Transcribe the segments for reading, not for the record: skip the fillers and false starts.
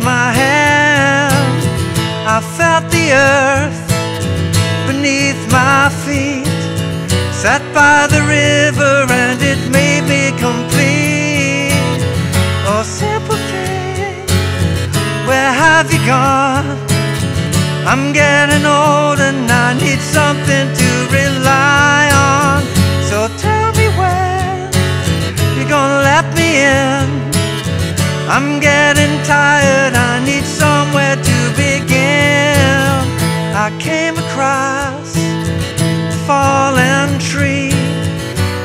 my hand. I felt the earth beneath my feet, sat by the river and it made me complete. Oh, simple thing, where have you gone? I'm getting old and I need something to rely on. So tell me when you're gonna let me in. I'm getting tired, I need somewhere to begin. I came across a fallen tree.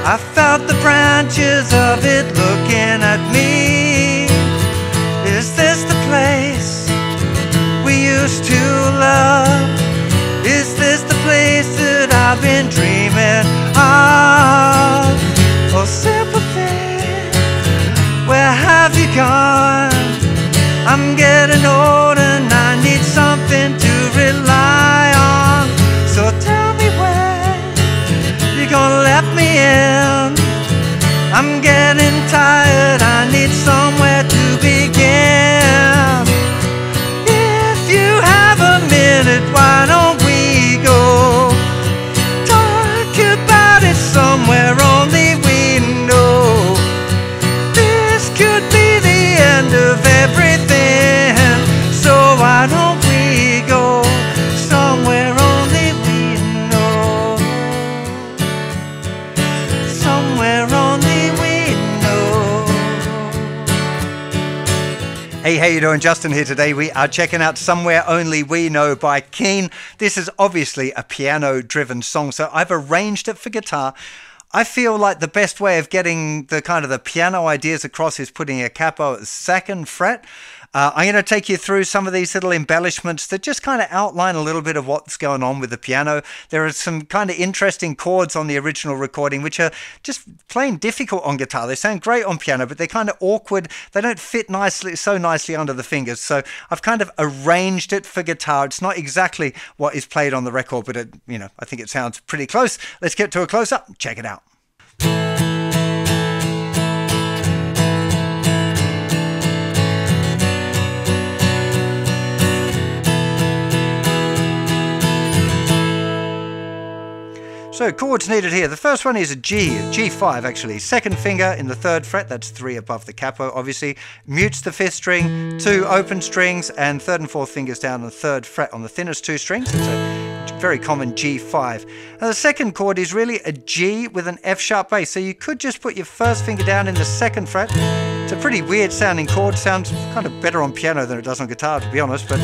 I felt the branches of it looking at me. Is this the place we used to love? Is this the place that I've been dreaming of? Oh, simple thing, where have you gone? I'm getting old and I need something to rely on. So tell me when you're gonna let me in. I'm getting tired, I need somewhere to begin. If you have a minute, why don't we go talk about it somewhere only we know? This could be the end of everything, so why don't we go somewhere only we know? Somewhere only we know. Hey, how you doing? Justin here today. We are checking out Somewhere Only We Know by Keane. This is obviously a piano-driven song, so I've arranged it for guitar. I feel like the best way of getting the kind of the piano ideas across is putting a capo at the 2nd fret. I'm going to take you through some of these little embellishments that just kind of outline a little bit of what's going on with the piano. There are some kind of interesting chords on the original recording which are just plain difficult on guitar. They sound great on piano, but they're kind of awkward. They don't fit so nicely under the fingers. So I've kind of arranged it for guitar. It's not exactly what is played on the record, but I think it sounds pretty close. Let's get to a close-up. Check it out. So chords needed here. The first one is a G5 actually. 2nd finger in the 3rd fret, that's 3 above the capo obviously. Mutes the 5th string, 2 open strings, and 3rd and 4th fingers down on the 3rd fret on the thinnest 2 strings. It's a very common G5. Now the 2nd chord is really a G with an F sharp bass. So you could just put your 1st finger down in the 2nd fret. It's a pretty weird sounding chord. Sounds kind of better on piano than it does on guitar, to be honest, but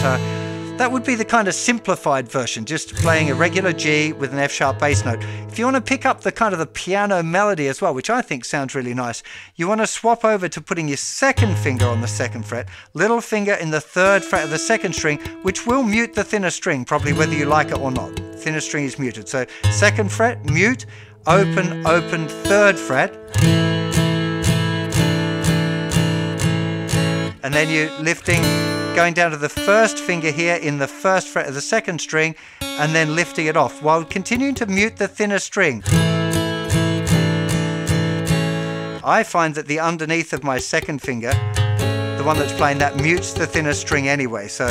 that would be the kind of simplified version, just playing a regular G with an F sharp bass note. If you want to pick up the kind of the piano melody as well, which I think sounds really nice, you want to swap over to putting your 2nd finger on the 2nd fret, little finger in the 3rd fret of the 2nd string, which will mute the thinner string, probably whether you like it or not. Thinner string is muted. So 2nd fret, mute, open, 3rd fret. And then you're lifting, going down to the 1st finger here in the 1st fret of the 2nd string, and then lifting it off while continuing to mute the thinner string. I find that the underneath of my 2nd finger, the one that's playing that, mutes the thinner string anyway, so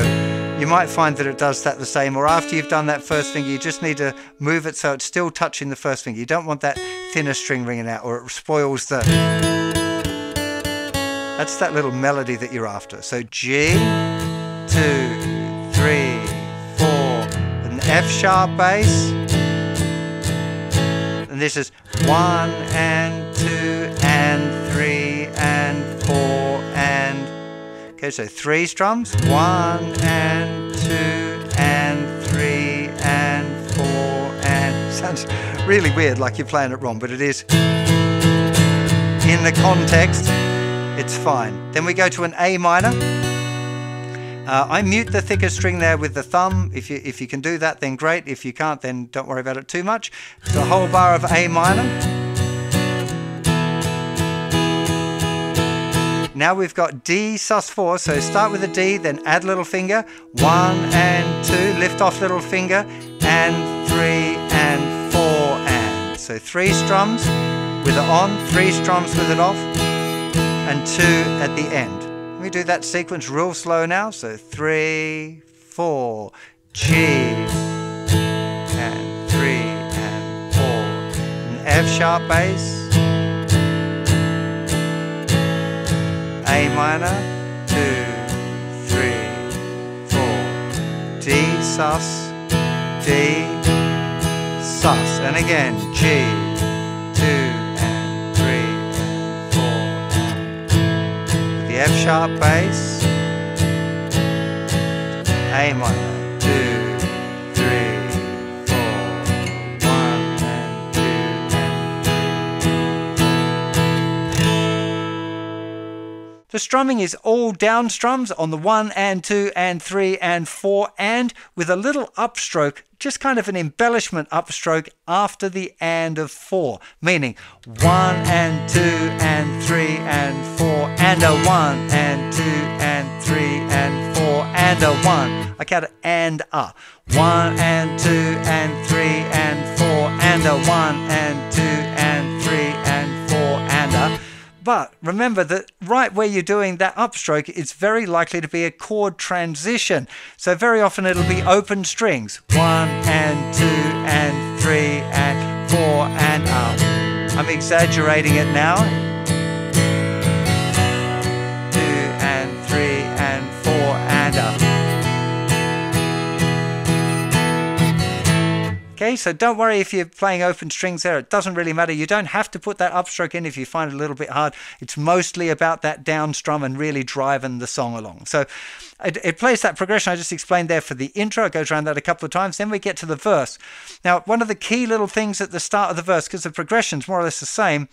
you might find that it does that the same, or after you've done that 1st finger you just need to move it so it's still touching the 1st finger. You don't want that thinner string ringing out or it spoils the... That's that little melody that you're after. So G, 2, 3, 4, an F sharp bass. And this is 1 and 2 and 3 and 4 and... Okay, so 3 strums. 1 and 2 and 3 and 4 and... Sounds really weird, like you're playing it wrong, but it is. In the context, it's fine. Then we go to an A minor. I mute the thicker string there with the thumb. If you can do that, then great. If you can't, then don't worry about it too much. So a whole bar of A minor. Now we've got D sus4. So start with a D, then add little finger. 1 and 2, lift off little finger, and 3 and 4 and. So 3 strums with it on, 3 strums with it off, and 2 at the end. me do that sequence real slow now. So 3, 4, G, and 3 and 4, an F sharp bass, A minor, 2, 3, 4, D sus, D sus, and again G, 2 and 3 and 4, and the F sharp bass, A minor, 2, 3, 4, 1 and 2 and 3. The strumming is all down strums on the 1 and 2 and 3 and 4, and with a little upstroke, just kind of an embellishment upstroke after the and of 4, meaning 1 and 2 and 3 and 4 and a 1 and 2 and 3 and 4 and a 1. I count it and a 1 and 2 and 3 and 4 and a 1 and 2 and 3 and 4 and a. But remember that right where you're doing that upstroke, it's very likely to be a chord transition. So very often it'll be open strings. 1 and 2 and 3 and 4 and up. I'm exaggerating it now. 2 and 3 and 4 and up. Okay, so don't worry if you're playing open strings there. It doesn't really matter. You don't have to put that upstroke in if you find it a little bit hard. It's mostly about that down strum and really driving the song along. So it plays that progression I just explained there for the intro. It goes around that a couple of times. Then we get to the verse. Now, one of the key little things at the start of the verse, because the progression's more or less the same,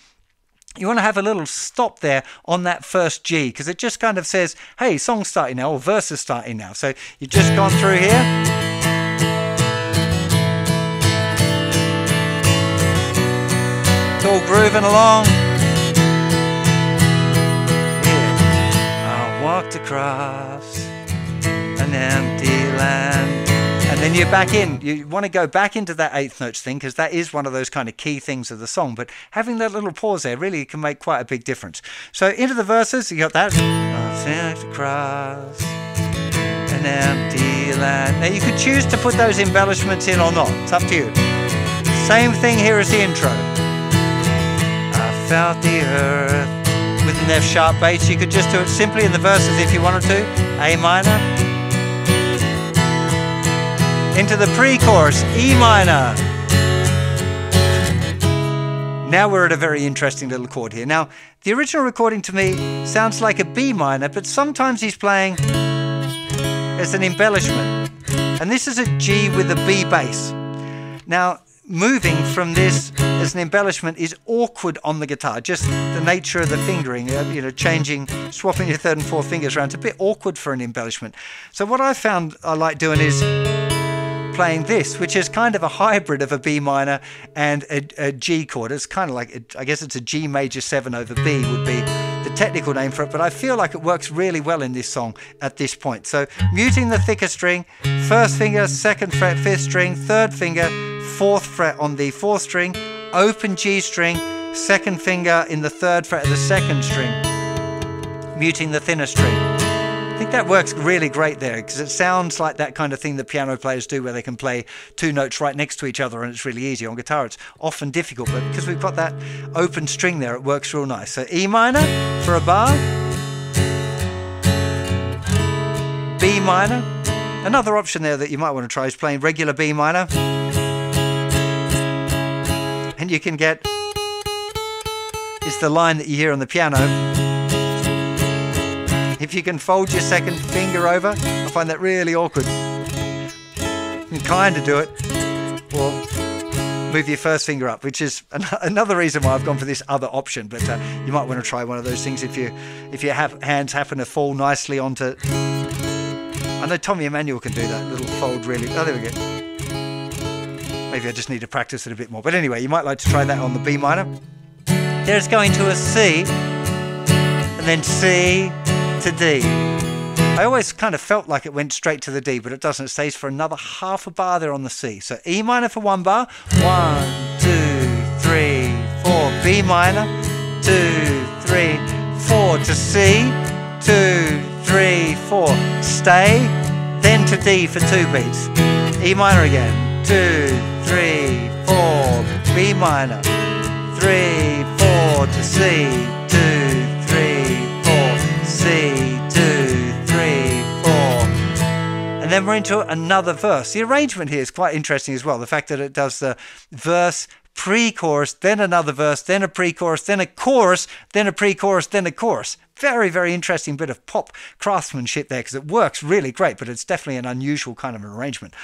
you want to have a little stop there on that first G, because it just kind of says, hey, song's starting now, or verse is starting now. So you've just gone through here. All grooving along. Yeah. I walked across an empty land. And then you're back in. You want to go back into that eighth notes thing, because that is one of those kind of key things of the song. But having that little pause there really can make quite a big difference. So into the verses, you got that. I walked across an empty land. Now you could choose to put those embellishments in or not. It's up to you. Same thing here as the intro. Felt the earth with an F sharp bass. You could just do it simply in the verses if you wanted to. A minor. Into the pre-chorus, E minor. Now we're at a very interesting little chord here. Now, the original recording to me sounds like a B minor, but sometimes he's playing as an embellishment. And this is a G with a B bass. Now, moving from this as an embellishment is awkward on the guitar, just the nature of the fingering, you know, swapping your third and fourth fingers around. It's a bit awkward for an embellishment. So what I found I like doing is playing this, which is kind of a hybrid of a B minor and a G chord. It's kind of like, I guess it's a G major 7 over B would be the technical name for it, but I feel like it works really well in this song at this point. So muting the thicker string, first finger, second fret, fifth string, third finger, fourth fret on the fourth string, open G string, second finger in the third fret of the second string, muting the thinner string. I think that works really great there, because it sounds like that kind of thing that piano players do where they can play two notes right next to each other and it's really easy. On guitar it's often difficult, but because we've got that open string there, it works real nice. So E minor for a bar, B minor. Another option there that you might want to try is playing regular B minor. And you can get, is the line that you hear on the piano. If you can fold your second finger over, I find that really awkward. You can kind of do it, or move your first finger up, which is another reason why I've gone for this other option. But you might want to try one of those things if your hands happen to fall nicely onto. I know Tommy Emmanuel can do that little fold really. Oh, there we go. Maybe I just need to practice it a bit more. But anyway, you might like to try that on the B minor. There's going to a C, and then C to D. I always kind of felt like it went straight to the D, but it doesn't. It stays for another half a bar there on the C. So E minor for one bar. 1, 2, 3, 4. B minor. 2, 3, 4 to C. 2, 3, 4. Stay, then to D for 2 beats. E minor again. 2, 3, 4. B minor. 3, 4 to C. 2, 3, 4. C, 2, 3, 4. And then we're into another verse. The arrangement here is quite interesting as well. The fact that it does the verse, pre-chorus, then another verse, then a pre-chorus, then a chorus, then a pre-chorus, then a chorus. Very, very interesting bit of pop craftsmanship there, because it works really great, but it's definitely an unusual kind of arrangement.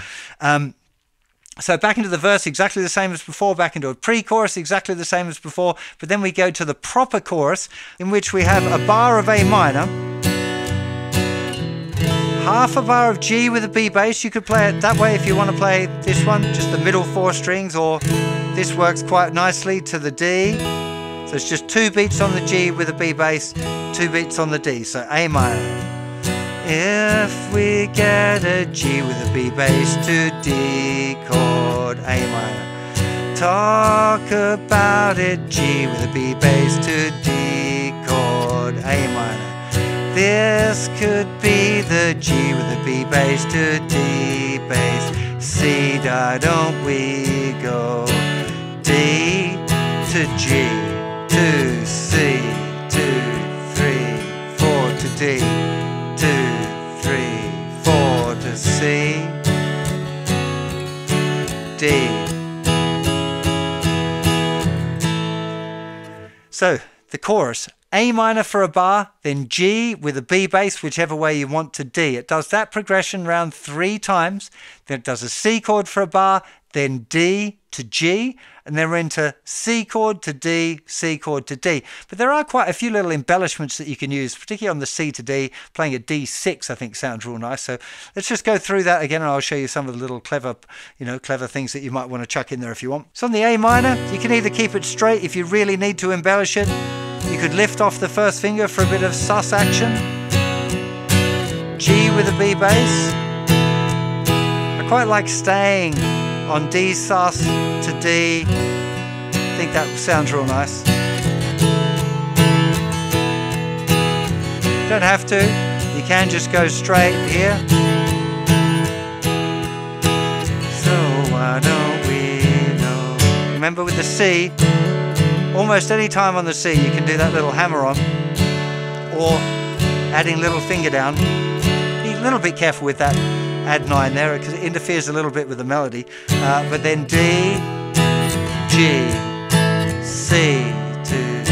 So back into the verse, exactly the same as before, back into a pre-chorus, exactly the same as before, but then we go to the proper chorus, in which we have a bar of A minor, half a bar of G with a B bass. You could play it that way if you want to play this one, just the middle 4 strings, or this works quite nicely to the D. So it's just 2 beats on the G with a B bass, 2 beats on the D, so A minor. If we get a G with a B bass to D chord, A minor. Talk about it, G with a B bass to D chord, A minor. This could be the G with a B bass to D bass. C, da, don't we go. D to G to C, 2, 3, 4 to D, 2, 3, 4 to C, D. So the chorus. A minor for a bar, then G with a B bass, whichever way you want to D. It does that progression round 3 times. Then it does a C chord for a bar, then D to G, and then we're into C chord to D, C chord to D. But there are quite a few little embellishments that you can use, particularly on the C to D. Playing a D6, I think, sounds real nice. So let's just go through that again, and I'll show you some of the little clever things that you might want to chuck in there if you want. So on the A minor, you can either keep it straight if you really need to embellish it. You could lift off the first finger for a bit of sus action. G with a B bass. I quite like staying on D sus to D. I think that sounds real nice. Don't have to. You can just go straight here. So why don't we know? Remember with the C, almost any time on the C you can do that little hammer on, or adding little finger down. Be a little bit careful with that add 9 there, because it interferes a little bit with the melody. But then D, G, C, 2.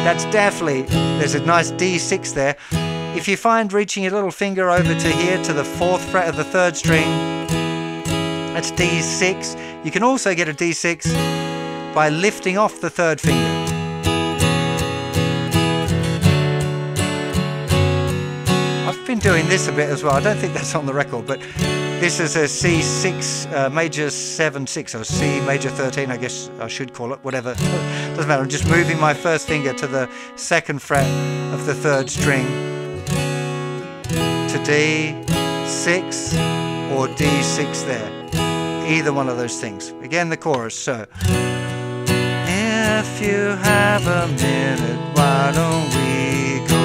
That's definitely, there's a nice D6 there. If you find reaching your little finger over to here to the 4th fret of the 3rd string, that's D6. You can also get a D6 by lifting off the 3rd finger. I've been doing this a bit as well. I don't think that's on the record, but this is a C6 major 7/6, or C major 13, I guess I should call it, whatever. Doesn't matter. I'm just moving my 1st finger to the 2nd fret of the 3rd string to D6 or D6 there. Either one of those things. Again, the chorus. So, if you have a minute, why don't we go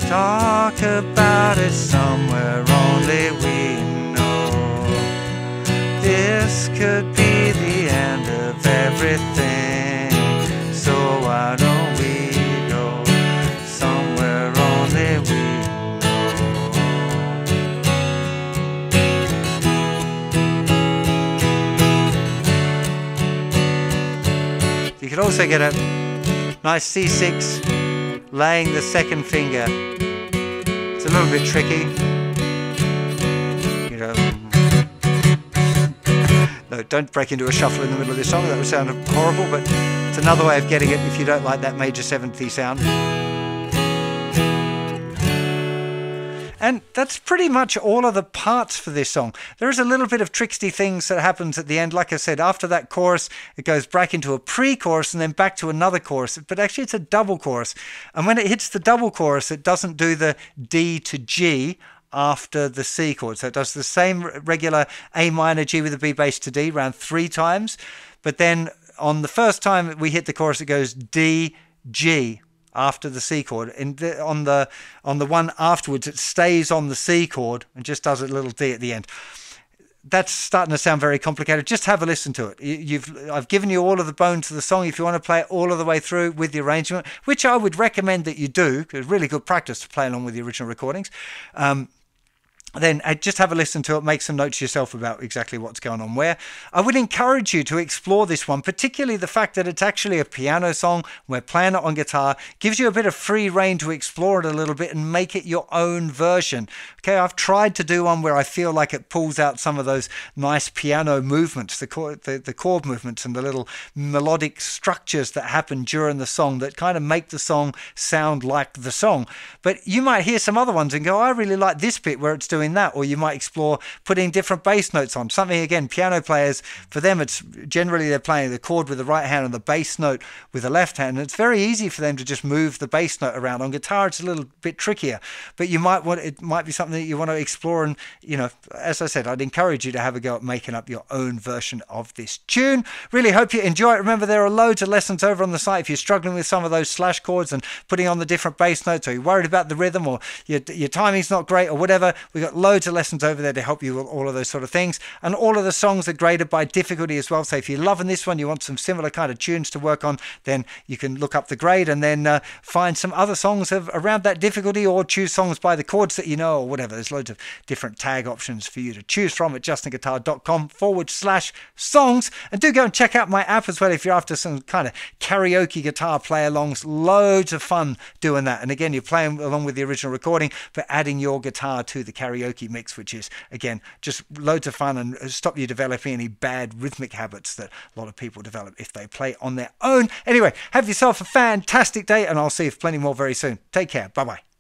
talk about it somewhere only we know? This could be the end of everything, so why don't we go somewhere only we know? You could also get a nice C6 laying the 2nd finger. It's a little bit tricky. You know, no, don't break into a shuffle in the middle of this song. That would sound horrible, but it's another way of getting it if you don't like that major 7th sound. And that's pretty much all of the parts for this song. There is a little bit of tricksy things that happens at the end. Like I said, after that chorus, it goes back into a pre-chorus and then back to another chorus. But actually, it's a double chorus. And when it hits the double chorus, it doesn't do the D to G after the C chord. So it does the same regular A minor G with a B bass to D around 3 times. But then on the first time we hit the chorus, it goes D, G after the C chord. On the one afterwards, it stays on the C chord and just does a little D at the end. That's starting to sound very complicated. Just have a listen to it. I've given you all of the bones of the song. If you want to play it all of the way through with the arrangement, which I would recommend that you do, because it's really good practice to play along with the original recordings, then just have a listen to it, make some notes yourself about exactly what's going on where. I would encourage you to explore this one, particularly the fact that it's actually a piano song. We're playing it on guitar, gives you a bit of free rein to explore it a little bit and make it your own version. Okay, I've tried to do one where I feel like it pulls out some of those nice piano movements, the chord movements and the little melodic structures that happen during the song that kind of make the song sound like the song. But you might hear some other ones and go, I really like this bit where it's doing that, or you might explore putting different bass notes on something. Again, piano players, for them, it's generally they're playing the chord with the right hand and the bass note with the left hand, and it's very easy for them to just move the bass note around. On guitar, it's a little bit trickier, but it might be something that you want to explore. And as I said, I'd encourage you to have a go at making up your own version of this tune. Really hope you enjoy it. Remember, there are loads of lessons over on the site if you're struggling with some of those slash chords and putting on the different bass notes, or you're worried about the rhythm, or your timing's not great, or whatever. We've got loads of lessons over there to help you with all of those sort of things, and all of the songs are graded by difficulty as well. So if you're loving this one, you want some similar kind of tunes to work on, then you can look up the grade and then find some other songs around that difficulty, or choose songs by the chords that you know, or whatever. There's loads of different tag options for you to choose from at justinguitar.com/songs. And do go and check out my app as well if you're after some kind of karaoke guitar play alongs. Loads of fun doing that. And again, you're playing along with the original recording, but adding your guitar to the karaoke mix, which is, again, just loads of fun and stop you developing any bad rhythmic habits that a lot of people develop if they play on their own. Anyway, have yourself a fantastic day, and I'll see you for plenty more very soon. Take care. Bye-bye.